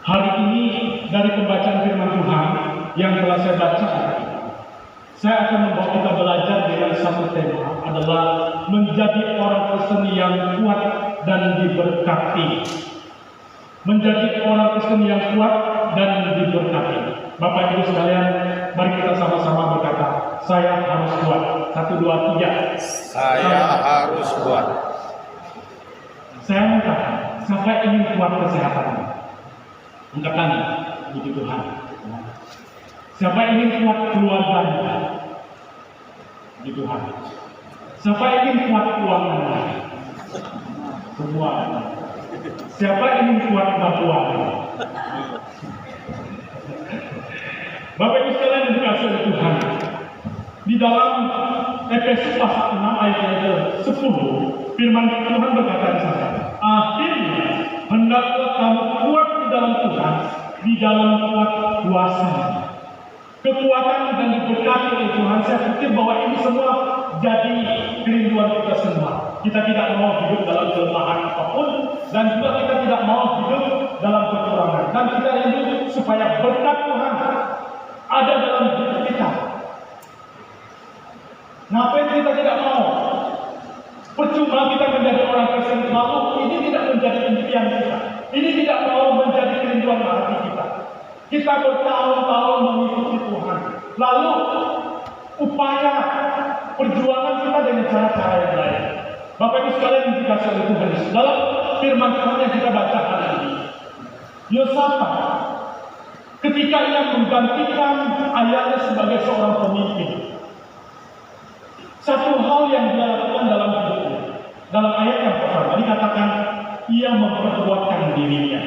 Hari ini dari pembacaan firman Tuhan yang telah saya baca, saya akan membawa kita belajar dengan satu tema adalah menjadi orang Kristen yang kuat dan diberkati. Menjadi orang Kristen yang kuat dan diberkati. Bapak Ibu sekalian, mari kita sama-sama berkata, saya harus kuat. 1, 2, 3. Saya harus kuat. Saya minta, siapa ingin kuat kesehatannya? Angkat tangan, puji Tuhan. Siapa ingin kuat keluarganya? Puji Tuhan. Siapa ingin kuat keuangannya? Semua. Siapa ingin kuat kemampuannya? Bapak Ibu sekalian yang dikasihi oleh Tuhan, di dalam Efesus pasal 6 ayat 10, firman Tuhan berkata di sana, akhirnya hendaklah kamu kuat di dalam Tuhan, di dalam kuat kuasa. Kekuatan dan diberkati oleh Tuhan, saya pikir bahwa ini semua jadi kerinduan kita semua. Kita tidak mau hidup dalam kelemahan apapun, dan juga kita tidak mau hidup dalam kekurangan. Dan kita rindu supaya berkat Tuhan ada dalam hidup kita. Ngapain kita tidak mau? Percuma kita menjadi orang Kristen, lalu ini tidak menjadi impian kita. Ini tidak mau menjadi kerinduan hati kita. Kita bertahun-tahun mengikuti Tuhan. Lalu upaya perjuangan kita dengan cara-cara yang lain. Bapak Ibu sekalian yang dikasihi oleh Tuhan, dalam firman Tuhan yang kita baca hari ini, Yosafat ketika ia menggantikan ayahnya sebagai seorang pemimpin, satu hal yang dia lakukan dalam hidupnya, dalam ayat yang pertama dikatakan ia memperkuatkan dirinya.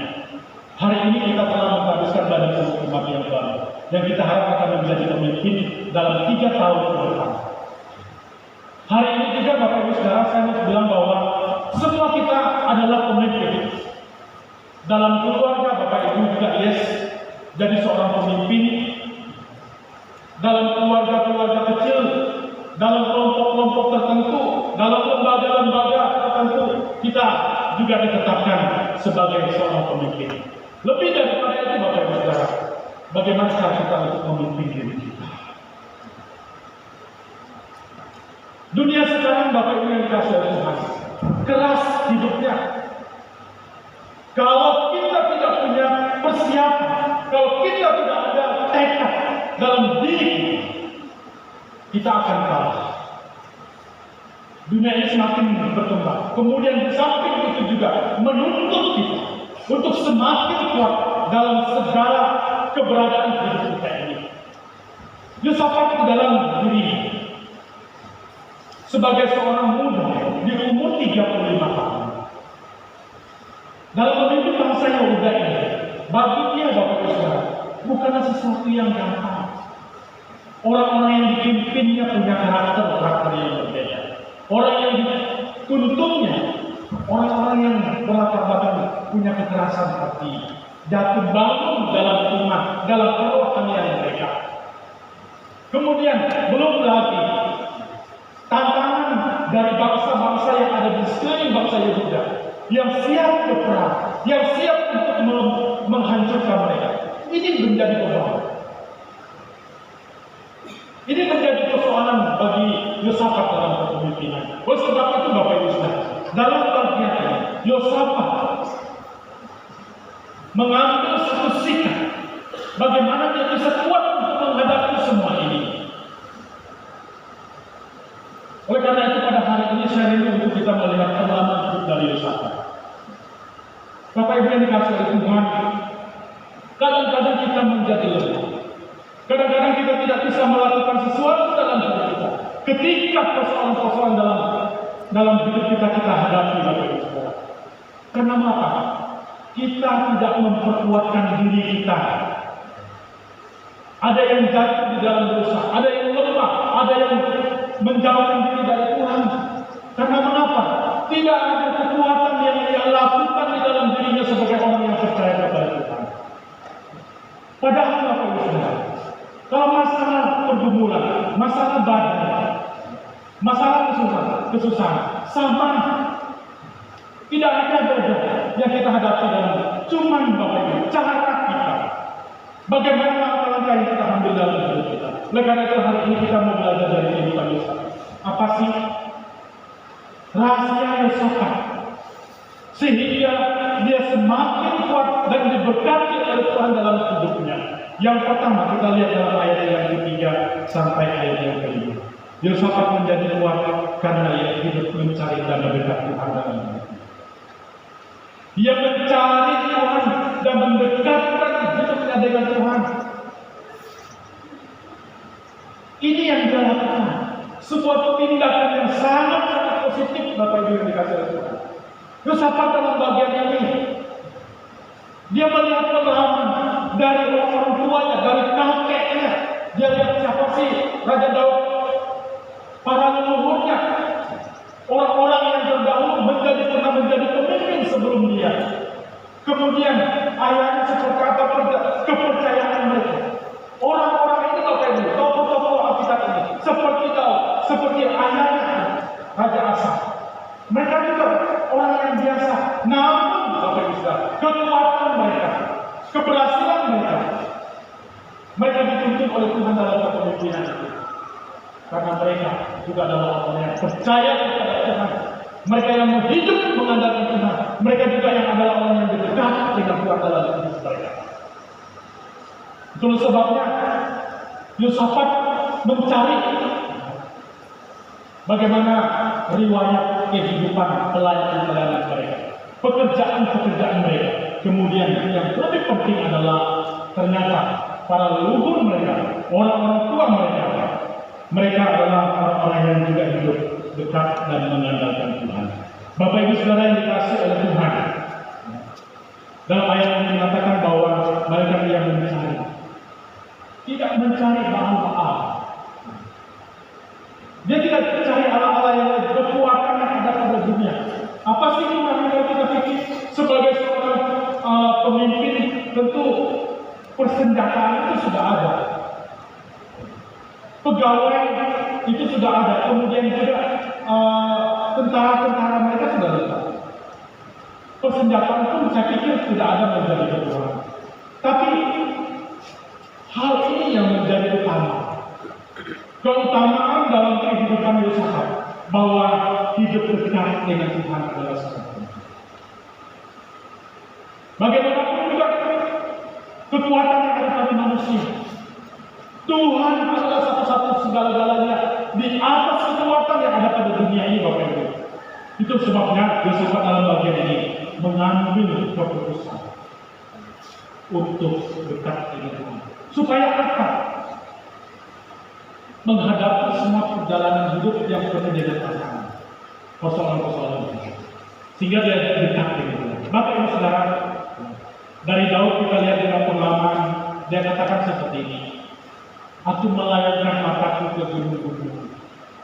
Hari ini kita telah menghabiskan badan umat yang baru, dan kita harap akan menjadi pemimpin dalam 3 tahun ke depan. Hari ini juga Bapak Ibu Saudara, saya mau bilang bahwa semua kita adalah pemimpin. Dalam keluarga Bapak Ibu juga jadi seorang pemimpin. Dalam keluarga-keluarga kecil, dalam kelompok-kelompok tertentu, dalam lembaga-lembaga tertentu, kita juga ditetapkan sebagai seorang pemimpin. Lebih daripada itu Bapak Ibu Saudara, bagaimana cara kita untuk memimpin diri kita? Dunia sekarang Bapak Ibu yang dikasihi oleh Tuhan, keras hidupnya. Kalau kita tidak punya persiapan, kalau kita tidak ada tekad dalam diri kita akan kalah. Dunia ini semakin berkembang. Kemudian di samping itu juga menuntut kita untuk semakin kuat dalam segala keberadaan hidup kita ini. Yosafat di dalam diri sebagai seorang muda di umur 35 tahun dalam memimpin bangsa Yehuda ini, bagi dia Bapak Ibu Saudara, bukanlah sesuatu yang gampang. Orang-orang yang dipimpinnya punya karakter yang berbeda. Orang yang dituntutnya, orang-orang yang berlatar belakang punya kekerasan hati, jatuh bangun dalam iman, dalam kerohanian mereka. Kemudian belum lagi tantangan dari bangsa-bangsa yang ada di sekeliling bangsa Yehuda, yang siap berperang, yang siap untuk menghancurkan mereka. Ini menjadi beban. Ini menjadi persoalan bagi Yosafat dalam kepemimpinan. Oleh sebab itu Bapak Ibu Saudara, dalam bagian ini Yosafat mengambil satu sikap bagaimana dia bisa kuat untuk menghadapi semua ini. Oleh karena itu pada hari ini saya rindu untuk kita melihat pengalaman hidup dari Yosafat. Bapak Ibu yang dikasihi oleh Tuhan, kadang-kadang kita menjadi lemah. Kadang-kadang kita tidak bisa melakukan sesuatu dalam hidup kita. Ketika persoalan-persoalan dalam hidup kita hadapi, Bapak Ibu Saudara. Karena apa? Kita tidak memperkuatkan diri kita. Ada yang jatuh di dalam dosa, ada yang lemah, ada yang menjauhkan diri dari Tuhan. Karena mengapa? Tidak ada kekuatan yang dia lakukan di dalam dirinya sebagai orang yang percaya kepada Tuhan. Padahal Bapak Ibu Saudara, kalau masalah pergumulan, masalah badan, masalah kesusahan, sama. Tidak ada beda yang kita hadapi dalam cuman Bapak Ibu, cara Bagaimana langkah-langkah yang kita ambil dalam hidup kita? Oleh karena itu hari ini kita mau belajar dari kehidupan Yosafat. Apa sih rahasia Yosafat sehingga dia semakin kuat dan diberkati oleh Tuhan dalam hidupnya? Yang pertama kita lihat dalam ayat yang ketiga sampai ayat yang kelima. Yosafat menjadi kuat karena ia hidup mencari dan mendekat Tuhan dalam hidupnya. Dia mencari Tuhan dan mendekatkan hidupnya dengan Tuhan. Ini yang dia lakukan. Sebuah tindakan yang sangat positif, Bapak Ibu yang dikasihi oleh Tuhan. Yosafat dalam bagian ini, dia melihat pengalaman dari orang tuanya, dari kakeknya. Dia lihat siapa sih Raja Daud, para leluhurnya, orang-orang yang terdahulu pernah menjadi pemimpin sebelum dia. Kemudian ayahnya seperti apa kepercayaan mereka. Orang-orang ini Bapak Ibu, tokoh-tokoh Alkitab ini, seperti Daud, seperti ayahnya Raja Asa. Mereka juga orang yang biasa. Namun Bapak Ibu kekuatan mereka, keberhasilan mereka dituntun oleh Tuhan dalam kepemimpinan itu. Karena mereka juga adalah orang yang percaya kepada Tuhan. Mereka yang hidup mengandalkan Tuhan. Mereka juga yang adalah orang yang dekat dengan Tuhan dalam hidup mereka. Itulah sebabnya Yosafat mencari bagaimana riwayat kehidupan pelayanan mereka, pekerjaan mereka. Kemudian yang lebih penting adalah ternyata para leluhur mereka, orang-orang tua mereka adalah orang-orang yang juga hidup dekat dan mengandalkan Tuhan. Bapak Ibu Saudara yang dikasihi oleh Tuhan, dalam ayat ini mengatakan bahwa mereka yang mencari, tidak mencari Baal. Dia tidak mencari Allah-Allah yang kekuatan yang ada pada dunia. Apa sih yang kita pikir sebagai seorang pemimpin? Tentu persenjataan itu sudah ada, pegawai itu sudah ada, kemudian juga tentara-tentara mereka sudah lengkap. Persenjataan pun saya pikir tidak ada menjadi kekurangan. Tapi hal ini yang menjadi utama. Keutamaan dalam kehidupan Yosafat bahwa hidup dekat dengan Tuhan adalah sangat penting. Bagaimanapun juga kekuatan yang ada pada manusia, Tuhan adalah satu-satu segala-galanya di atas kekuatan yang ada pada dunia ini, Bapak Ibu. Itu sebabnya Yosafat dalam bagian ini mengambil keputusan untuk dekat dengan Tuhan. Supaya apa? Menghadapi semua perjalanan hidup yang penuh dengan tantangan, persoalan-persoalan, sehingga dia dekat dengan Tuhan. Bapak Ibu Saudara, dari Daud kita lihat dengan pengalaman, dia katakan seperti ini. Aku melayangkan mataku ke gunung-gunung.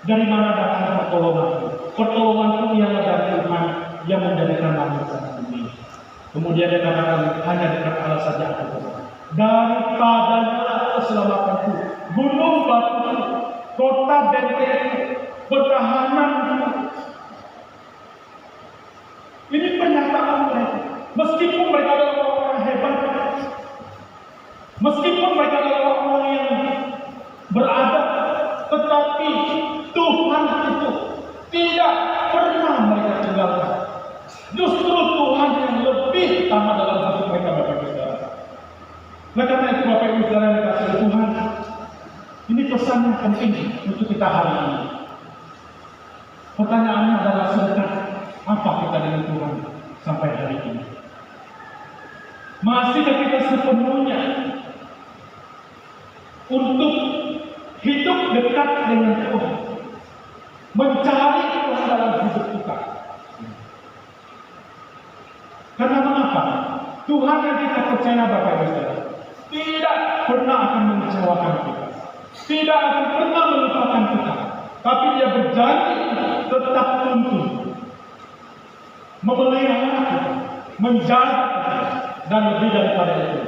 Dari mana datang pertolonganku? Pertolonganku ialah dari Tuhan yang menjadikan langit dan bumi. Kemudian dia katakan, hanya dekat Allah saja aku berdoa. Daripadanya keselamatanku, gunung batu, kota benteng, pertahanan. Ini pernyataan mereka. Meskipun mereka adalah orang-orang hebat, meskipun mereka adalah orang-orang yang beradab, tetapi Tuhan itu tidak pernah mereka tinggalkan. Justru Tuhan yang lebih utama dalam hidup mereka, Bapak Ibu Saudara. Nah, karena itu Bapak Ibu Saudara yang dikasihi Tuhan, ini pesan yang penting untuk kita hari ini. Pertanyaannya adalah sedekat apa kita dengan Tuhan sampai hari ini? Masihkah kita sepenuhnya untuk hidup dekat dengan Tuhan, mencari Tuhan dalam hidup kita? Karena mengapa? Tuhan yang kita percaya, Bapak Ibu Saudara, tidak pernah akan mengecewakan kita, tidak akan pernah melupakan kita, tapi Dia berjanji tetap tuntun, memelihara kita, menjaga kita, dan lebih daripada itu,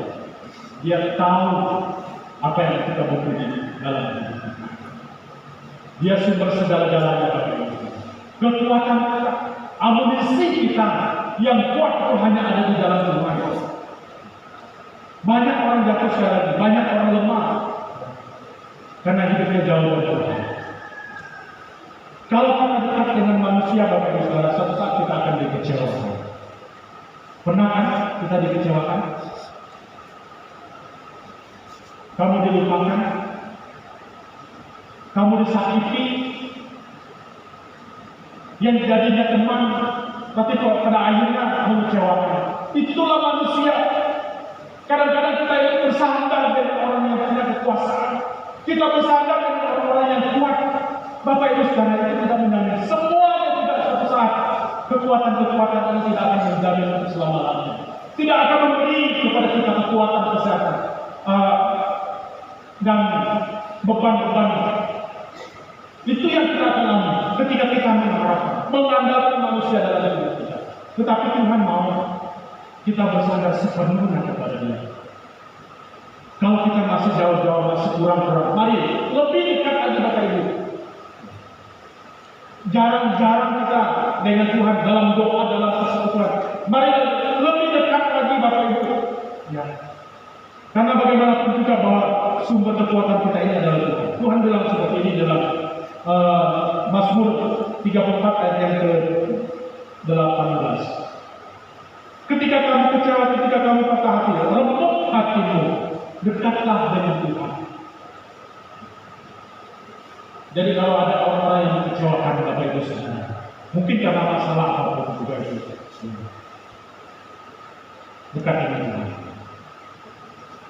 Dia tahu apa yang kita butuhkan dalam hidup kita. Dia sumber segala-galanya, Bapak Ibu. Kekuatan kita, amunisi kita yang kuat itu hanya ada di dalam Tuhan. Banyak orang jatuh sekali lagi, banyak orang lemah karena hidupnya jauh dari Tuhan. Kalau kita dekat dengan manusia, Bapak Ibu Saudara, suatu saat kita akan dikecewakan. Pernah kan kita dikecewakan? Kamu dilupakan? Kamu disakiti? Yang jadinya teman, tapi kok pada akhirnya mengecewakan. Itulah manusia. Kadang-kadang kita ingin bersandar dengan orang yang punya kekuasaan. Kita bersandar dengan orang-orang yang kuat. Bapak Ibu Saudara, itu tidak menjamin. Semuanya tidak suatu saat. Kekuatan-kekuatan ini tidak akan menjamin untuk selama-lamanya. Tidak akan memberi kepada kita kekuatan kesehatan dan beban-beban. Itu yang kita alami ketika kita mengandalkan manusia dalam hidup kita. Tetapi Tuhan mau kita bersandar sepenuhnya kepada Dia. Kalau kita masih jauh-jauh, masih kurang-kurang, mari lebih dekat lagi Bapak Ibu. Jarang-jarang kita dengan Tuhan dalam doa, dalam persekutuan. Mari lebih dekat lagi Bapak Ibu. Ya. Karena bagaimanapun juga bahwa sumber kekuatan kita ini adalah Tuhan. Tuhan bilang seperti ini dalam Mazmur 34 ayat yang ke-18. Ketika kamu kecewa, ketika kamu patah hati, lembut hatimu, dekatlah dengan Tuhan. Jadi kalau ada orang-orang yang mengecewakan Bapak Ibu Saudara, mungkin karena masalah apapun juga itu, dekat dengan Tuhan.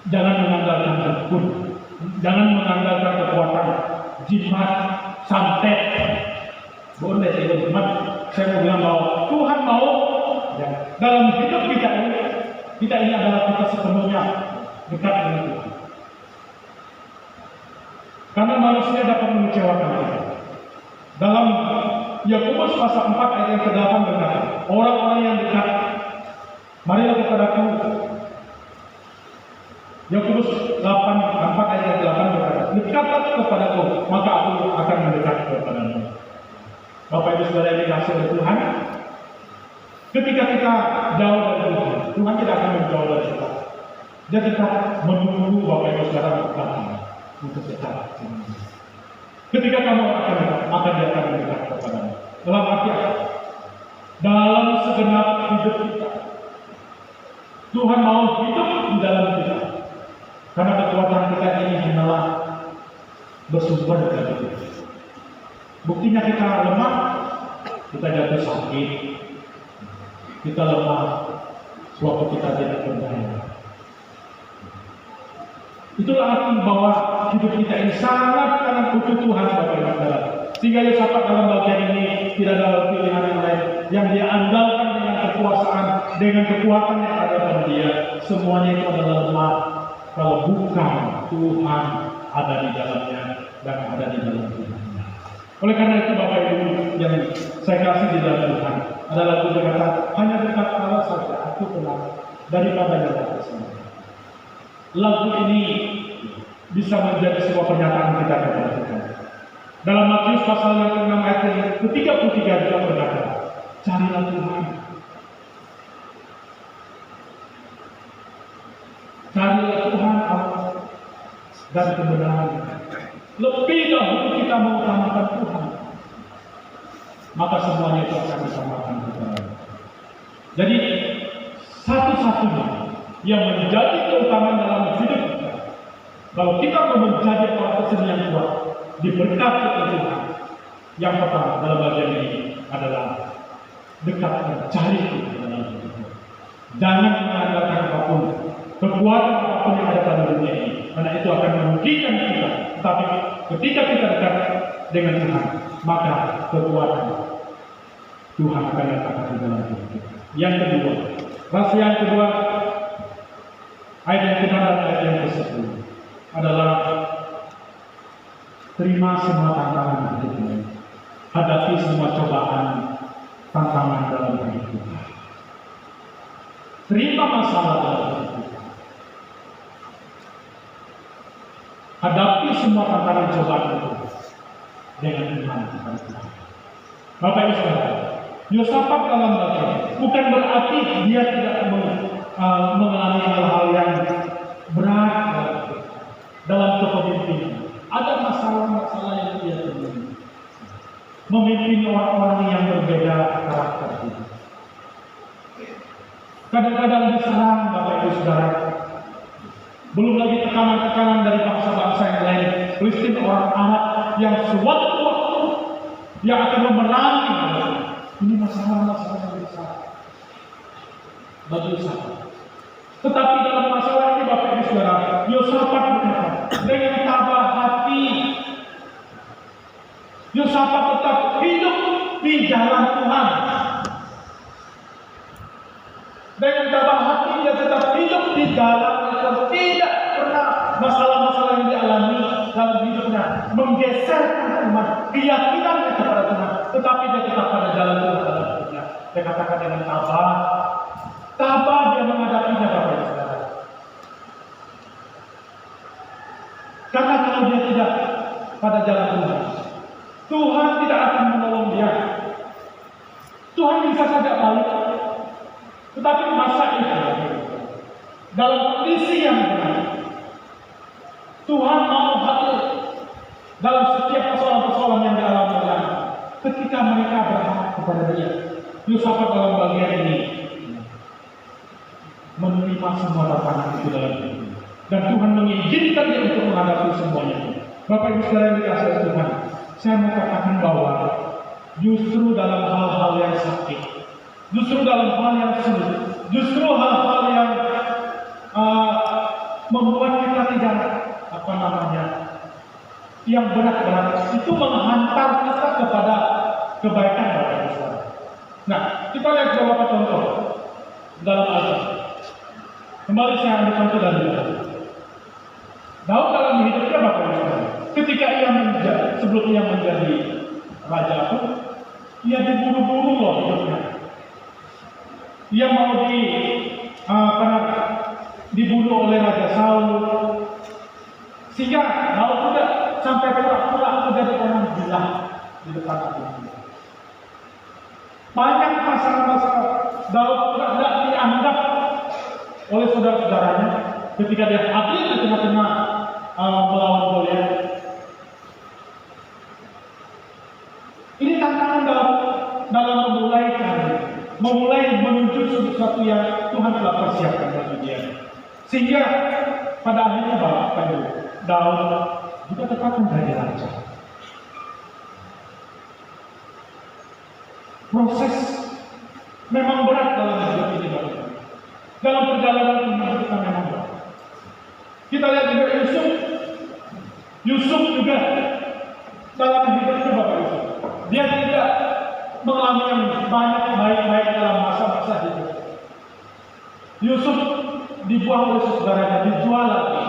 Jangan mengandalkan dukun, jangan mengandalkan kekuatan jimat, santet. Boleh saya jimat, saya mau bilang bahwa Tuhan mau ya, dalam hidup kita ini adalah kita sepenuhnya dekat dengan Tuhan. Karena manusia dapat mengecewakan kita. Dalam Yakobus pasal 4 ayat yang ke-8 berkata, orang-orang yang dekat, marilah kepadaku. Yakobus 4 ayat yang ke-8 berkata, dekatlah kepadaku, maka aku akan mendekat kepadamu. Bapak Ibu Saudara yang dikasihi oleh Tuhan, ketika kita jauh dari Tuhan, Tuhan tidak akan menjauh dari kita. Dia tetap menunggu Bapak Ibu Saudara untuk dekat. Ketika kamu akan dekat, maka dia akan mendekat kepadamu. Dalam arti apa? Dalam segenap hidup kita, Tuhan mau hidup di dalam kita. Karena kekuatan kita ini hanyalah bersumber dari Tuhan. Buktinya kita lemah, kita jatuh sakit, kita lemah, suatu kita tidak berdaya. Itulah arti bahwa hidup kita ini sangat butuh Tuhan, Bapak Ibu Saudara. Sehingga Yosafat dalam bagian ini tidak ada pilihan yang lain, yang dia andalkan dengan kekuasaan, dengan kekuatan yang ada pada dia. Semuanya itu adalah lemah kalau bukan Tuhan ada di dalamnya dan ada di dalam Tuhan. Oleh karena itu Bapak Ibu yang saya kasih di dalam Tuhan adalah lagu yang kata, hanya dekat Allah saja aku tenang daripada yang atasnya. Lagu ini bisa menjadi sebuah pernyataan kita kepada Tuhan. Dalam Matius pasal yang ke-6 ayat yang ke-33 juga berkata, carilah Tuhan. Carilah Tuhan Allah dan kebenaran. Lebih dahulu kita mengutamakan Tuhan, maka semuanya itu akan disamakan kepada. Jadi satu-satunya yang menjadi keutamaan dalam hidup kita, kalau kita mau menjadi orang Kristen yang kuat, diberkati oleh Tuhan, yang pertama dalam bagian ini adalah dekat dan cari Tuhan dalam hidup kita. Jangan mengandalkan apapun, kekuatan apapun yang ada pada dunia ini, karena itu akan merugikan kita. Tapi ketika kita dekat dengan Tuhan, maka kekuatan Tuhan akan datang di dalam hidup kita. Yang kedua, rahasia yang kedua, ayat yang ke-6 dan ayat yang ke-10 adalah terima semua tantangan hidup kita. Hadapi semua cobaan, tantangan dalam hidup kita. Terima masalah dalam hidup kita. Hadapi semua tantangan cobaan itu dengan iman kepada Tuhan. Bapak Ibu Saudara, Yosafat dalam bagian bukan berarti dia tidak mengalami hal-hal yang kadang-kadang diserang Bapak Ibu Saudara. Belum lagi tekanan-tekanan dari bangsa-bangsa yang lain. Filistin orang Arab yang sewaktu waktu yang akan memerangi. Ini masalah-masalah yang besar bagi Yosafat. Tetapi dalam masalah ini Bapak Ibu Saudara, Yosafat berkata dengan tabah hati. Yosafat tetap hidup di jalan Tuhan. Dengan tabah hati dia tetap hidup di jalan Tuhan. Tidak pernah masalah-masalah yang dialami dalam hidupnya menggeserkan iman, keyakinannya kepada Tuhan. Tetapi dia tetap pada jalan Tuhan dalam hidupnya. Dia katakan dengan tabah dia menghadapinya Bapak Ibu Saudara. Karena kalau dia tidak pada jalan Tuhan, Tuhan tidak akan menolong dia. Tuhan bisa saja balik, tetapi masa itu dalam kondisi yang benar, Tuhan mau hadir dalam setiap persoalan-persoalan yang dialami orang ketika mereka berharap kepada dia. Yosafat dalam bagian ini menerima semua tantangan itu dalam hidup, dan Tuhan mengizinkan dia untuk menghadapi semuanya. Bapak Ibu Saudara yang dikasihi Tuhan, saya mau katakan bahwa justru dalam hal-hal yang sakit, justru dalam hal yang sulit, justru hal-hal yang membuat kita tidak yang berat-berat itu menghantar kita kepada kebaikan Bapak Ibu Saudara. Nah, kita lihat beberapa contoh dalam Alkitab. Kembali saya ambil contoh dari Daud dalam hidupnya Bapak Ibu Saudara. Ketika sebelum ia menjadi raja pun, ia diburu-buru loh hidupnya. Ia mau dibunuh oleh Raja Saul, sehingga Daud tidak sampai pura-pura menjadi orang gila di depan Tuhan. Banyak masalah-masalah Daud tidak dianggap oleh saudara-saudaranya ketika dia hadir di tengah-tengah melawan Goliat. Ini tantangan dalam memulai menuju sesuatu yang Tuhan telah persiapkan bagi dia. Sehingga pada akhirnya Daud juga tetap menjadi raja. Proses memang berat dalam hidup ini, Bapak. Dalam perjalanan iman kita memang berat. Kita lihat juga Yusuf juga dalam hidupnya Bapak Ibu. Dia tidak mengalami yang banyak baik-baik dalam masa-masa hidup. Yusuf dibuang oleh saudaranya, dijual lagi.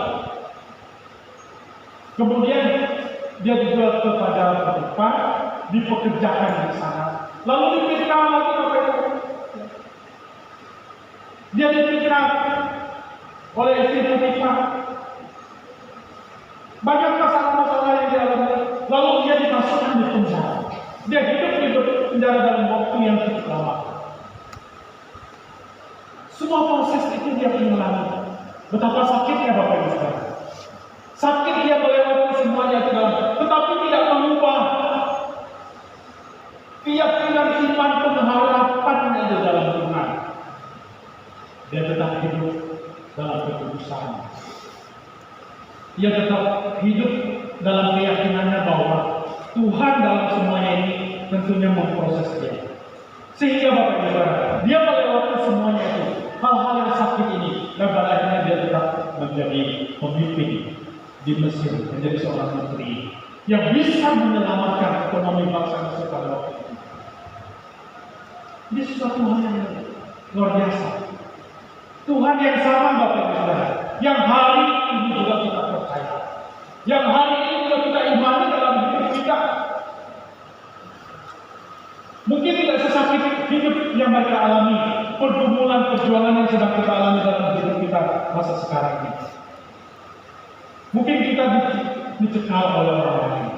Kemudian dia dijual kepada Potifar, dipekerjakan di sana. Lalu dipikirkan lagi Bapak Ibu. Dia dipikirkan oleh istri Potifar. Banyak masalah-masalah yang dialami. Lalu dia dimasukkan di penjara. Dia hidup di penjara dalam waktu yang cukup lama. Semua proses itu dia mengalami. Betapa sakitnya Bapak Ibu Saudara. Sakit dia melewati semuanya itu dalam, tetapi tidak mengubah keyakinan iman pengharapannya di dalam Tuhan. Dia tetap hidup dalam kekudusan. Dia tetap hidup dalam keyakinannya bahwa Tuhan dalam semuanya ini tentunya memproses dia. Sehingga Bapak Ibu Saudara, dia melewati semuanya itu, hal-hal yang sakit ini, dan pada akhirnya dia tetap menjadi pemimpin di Mesir, menjadi seorang menteri yang bisa menyelamatkan ekonomi bangsa Mesir pada waktu itu. Ini sesuatu hal yang luar biasa. Tuhan yang sama Bapak Ibu Saudara, yang hari ini juga kita percaya, yang hari ini juga kita imani dalam hidup kita. Mungkin tidak sesakit hidup yang mereka alami, pergumulan yang sedang kita alami dalam hidup kita masa sekarang ini. Mungkin kita dicekal oleh orang lain.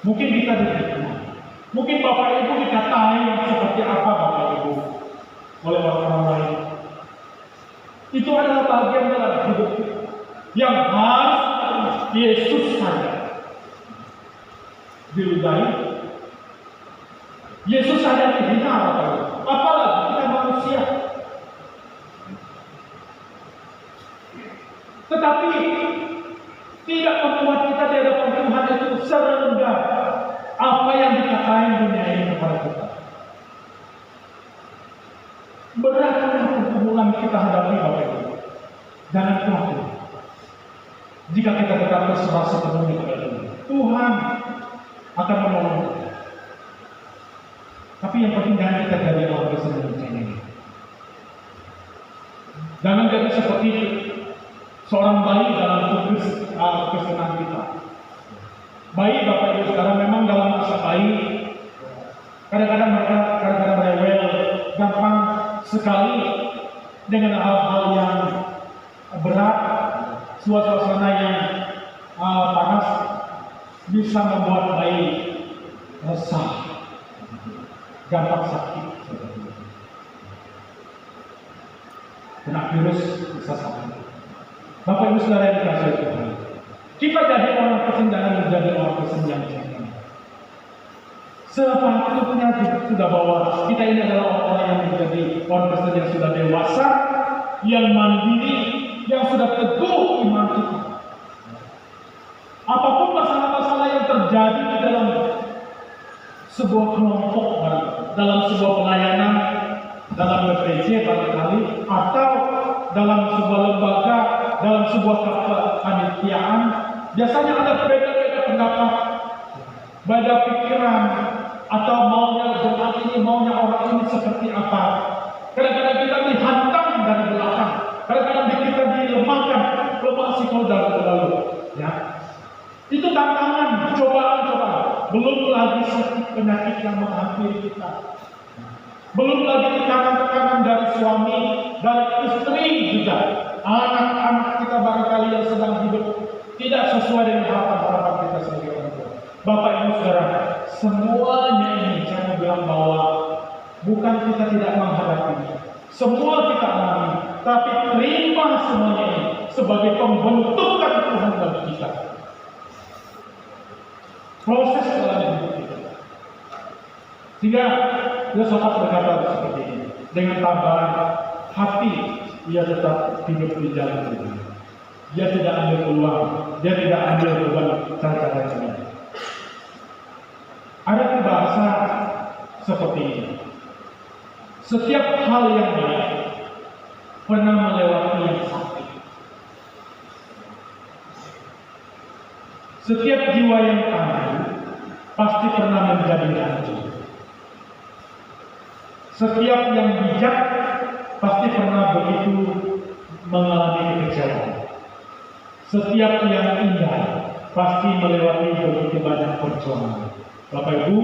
Mungkin kita difitnah. Mungkin Bapak Ibu dikatai seperti apa Bapak Ibu oleh orang lain. Itu adalah bagian dalam hidup kita yang harus Yesus saja diludahi. Yesus saja dihina, apalagi kita manusia. Tetapi tidak membuat kita di hadapan Tuhan itu serendah apa yang dikatakan dunia ini kepada kita. Berat pergumulan kita hadapi Bapak Ibu. Jangan khawatir. Jika kita tetap berserah sepenuhnya kepada Tuhan, Tuhan akan menolong kita. Tapi yang penting jangan kita jadi orang bersenang-senang. Jangan jadi seperti seorang bayi dalam kesenangan kita. Bayi Bapak Ibu sekarang memang dalam masa bayi, kadang-kadang mereka rewel, gampang sekali dengan hal-hal yang berat, suasana yang panas bisa membuat bayi resah, gampang sakit. Kena virus bisa sakit. Bapak Ibu Saudara yang dikasihi Tuhan, kita jadi orang kesenjangan menjadi orang kesenjangan. Sepatutnya sudah bahwa kita ini adalah orang yang menjadi orang Kristen yang sudah dewasa, yang mandiri, yang sudah teguh iman kita. Apapun masalah-masalah yang terjadi di dalam sebuah kelompok, dalam sebuah pelayanan, dalam BPJ barangkali, atau dalam sebuah lembaga, dalam sebuah kepanitiaan, biasanya ada beda-beda pendapat, beda pikiran, atau maunya jemaat ini, maunya orang ini seperti apa. Kadang-kadang kita dihantam dari belakang, kadang-kadang kita dilemahkan, lemah psikolog. Ya, itu tantangan, cobaan. Belum lagi sakit penyakit yang menghampiri kita. Belum lagi tekanan-tekanan dari suami, dari istri juga. Anak-anak kita barangkali yang sedang hidup tidak sesuai dengan harapan-harapan kita sebagai orang tua. Bapak Ibu Saudara, semuanya ini saya bilang bahwa bukan kita tidak menghadapinya. Semua kita alami, tapi terima semuanya ini sebagai pembentukan Tuhan bagi kita. Proses dalam hidup kita. Sehingga Yosafat berkata seperti ini, dengan tabah hati ia tetap hidup di jalan Tuhan. Dia tidak ambil peluang, dia tidak ambil beban cara-cara yang lain. Ada bahasa seperti ini. Setiap hal yang baik pernah melewati yang sakit. Setiap jiwa yang tangguh pasti pernah menjadi hancur. Setiap yang bijak pasti pernah begitu mengalami kekecewaan. Setiap yang indah pasti melewati begitu banyak perjuangan. Bapak Ibu,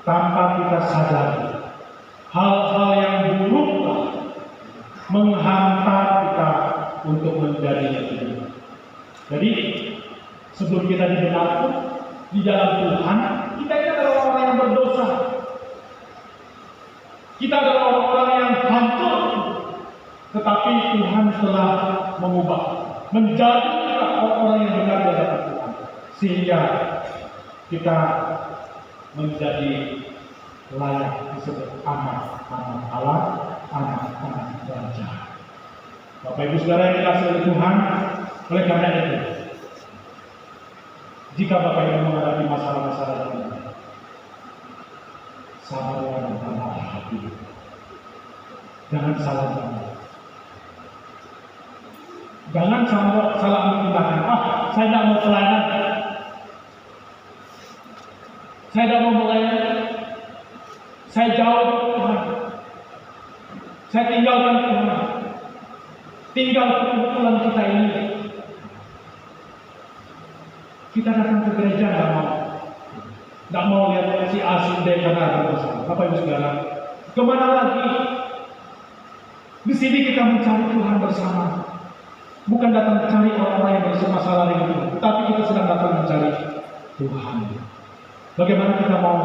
tanpa kita sadari, hal-hal yang buruklah menghantar kita untuk menjadi lebih. Jadi, sebelum kita dibenarkan di dalam Tuhan, kita ini adalah orang yang berdosa. Kita adalah orang-orang yang hancur, tetapi Tuhan telah mengubah, menjadi kita orang-orang yang benar di hadapan Tuhan, sehingga kita menjadi layak disebut anak-anak Allah, anak-anak Raja. Bapak Ibu Saudara yang dikasihi oleh Tuhan, oleh karena itu, jika Bapak Ibu menghadapi masalah-masalah ini, sabarlah dan tabah hati. Jangan salah jalan. Jangan salah mempertimbangkan. Saya tidak mau pelayanan. Saya tidak mau melayani. Saya jauh dari Tuhan. Saya tinggalkan Tuhan. Tinggal kebetulan kita ini. Kita datang ke gereja tidak mau lihat si A, si D karena ada masalah. Bapak Ibu Saudara, kemana lagi? Di sini kita mencari Tuhan bersama. Bukan datang mencari orang-orang yang bermasalah dengan Tuhan, tetapi kita sedang datang mencari Tuhan. Bagaimana kita mau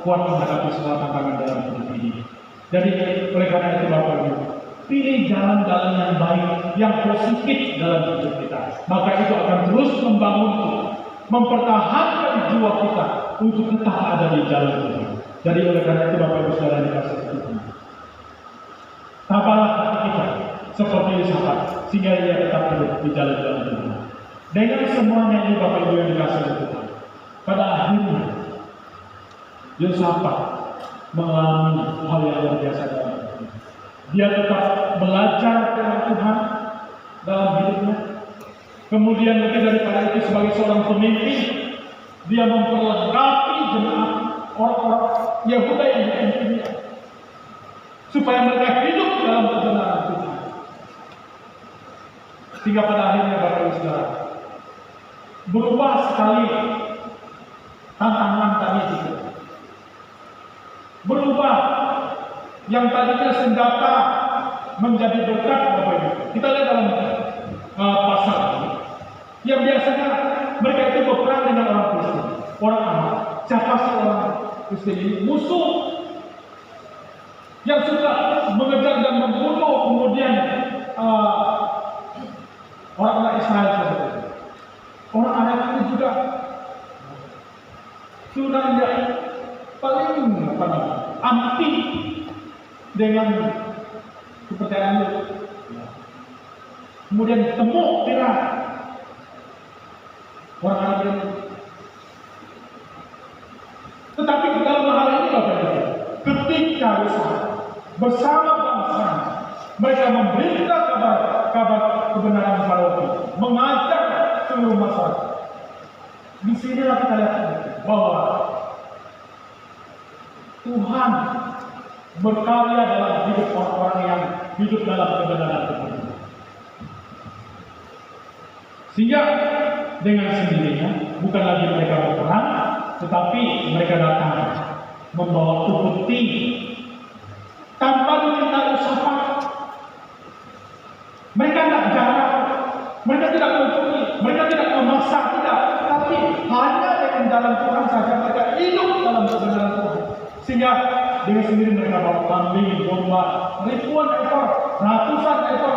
kuat menghadapi semua tantangan dalam hidup ini? Jadi oleh karena itu Bapak Ibu, pilih jalan-jalan yang baik, yang positif dalam hidup kita. Maka itu akan terus membangun kita, mempertahankan jiwa kita untuk tetap ada di jalan Tuhan. Jadi oleh karena itu Bapak Ibu Saudara dikasihi Tuhan, tabahlah hati kita, seperti Yosafat, sehingga ia tetap hidup di jalan-jalan Tuhan. Dengan semuanya ini Bapak Ibu yang dikasihi oleh Tuhan, pada akhirnya Yosafat mengalami hal yang luar biasa dalam hidupnya. Dia tetap belajar dengan Tuhan dalam hidupnya. Kemudian lebih daripada itu, sebagai seorang pemimpin, dia memperlengkapi jemaat orang-orang Yehuda yang dipimpinnya, supaya mereka hidup dalam kebenaran Tuhan. Sehingga pada akhirnya Bapak Ibu Saudara, berubah sekali tantangan tadi itu. Berubah yang tadinya senjata menjadi berkat Bapak Ibu. Kita lihat dalam pasal ini, yang biasanya mereka itu berperang dengan orang Kristen, orang Arab. Siapa sih orang Kristen ini? Musuh yang suka mengejar dan membunuh kemudian orang-orang Israel saja. Orang Arab itu juga sudah paling anti dengan kepercayaan itu. Kemudian temu pirang orang Arab itu. Tetapi dalam hal ini Bapak Ibu, ketika bersama bangsa mereka memberita kabar kebenaran Firaun, mengajak seluruh masyarakat. Di sinilah kita lihat bahwa Tuhan berkarya dalam hidup orang-orang yang hidup dalam kebenaran Tuhan. Sehingga dengan sendirinya bukan lagi mereka berperang, tetapi mereka datang membawa upeti tanpa diminta usaha. Mereka tidak jarang, mereka tidak mencuri, mereka tidak memaksa, tidak, tapi hanya dengan jalan Tuhan saja mereka hidup dalam kebenaran Tuhan. Sehingga dengan sendiri mereka bawa kambing, domba, ribuan ekor, ratusan ekor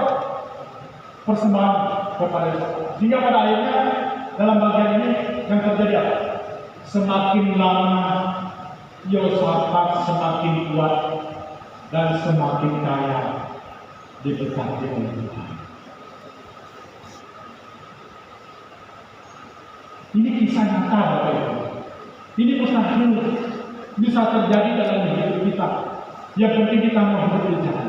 persembahan kepada Tuhan. Sehingga pada akhirnya dalam bagian ini yang terjadi apa? Semakin lama Yosafat semakin kuat dan semakin kaya diberkati oleh Tuhan. Ini kisah nyata Bapak Ibu. Ini mustahil bisa terjadi dalam hidup kita. Yang penting kita mau hidup di jalan.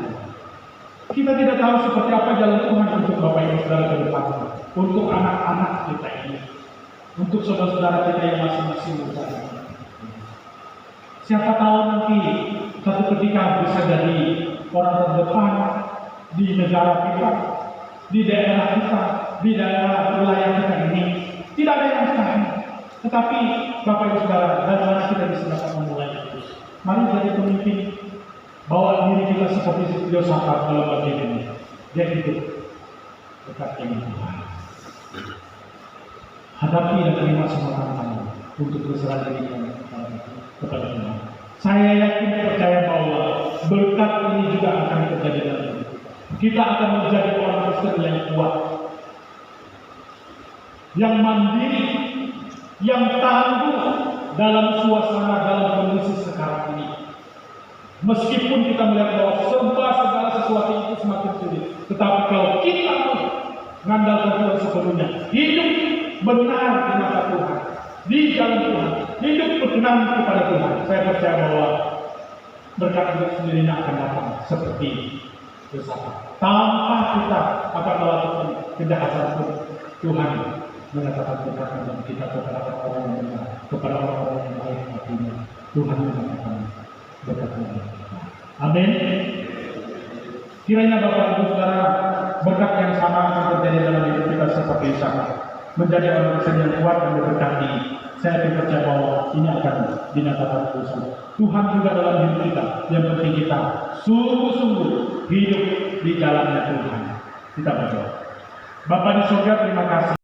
Kita tidak tahu seperti apa jalan Tuhan untuk Bapak Ibu Saudara ke depan, untuk anak-anak kita ini, untuk saudara-saudara kita yang masing-masing muda. Siapa tahu nanti satu ketika bisa jadi orang terdepan di negara kita, di daerah kita, di daerah wilayah kita ini. Tidak ada yang mustahil. Tetapi Bapak Ibu Saudara, dari mana kita bisa dapat memulai itu? Mari jadi pemimpin. Bawa diri kita seperti Yosafat dalam bagian ini. Dia hidup dekat dengan Tuhan. Hadapi dan terima semua tantangan untuk berserah diri kepada Tuhan. Saya yakin percaya bahwa berkat ini juga akan terjadi dalam hidup kita. Kita akan menjadi orang Kristen yang kuat, yang mandiri, yang tangguh dalam suasana, dalam kondisi sekarang ini. Meskipun kita melihat bahwa segala sesuatu itu semakin sulit, tetapi kalau kita mengandalkan Tuhan sepenuhnya, hidup benar di mata Tuhan, di jalan Tuhan, hidup berkenan kepada Tuhan, saya percaya bahwa berkat itu sendirinya akan datang seperti Yosafat. Tanpa kita akan melakukan kejahatan pun, Tuhan mengatakan berkat dalam kita kepada orang yang benar, kepada orang-orang yang baik hatinya. Tuhan mengatakan berkat dalam kita. Amin. Kiranya Bapak Ibu Saudara, berkat yang sama akan terjadi dalam hidup kita seperti Yosafat, menjadi orang Kristen yang kuat dan diberkati. Saya percaya bahwa ini akan dinyatakan Tuhan. Tuhan juga dalam hidup kita. Yang penting kita sungguh-sungguh hidup di jalannya Tuhan. Kita berdoa. Bapa di surga, terima kasih.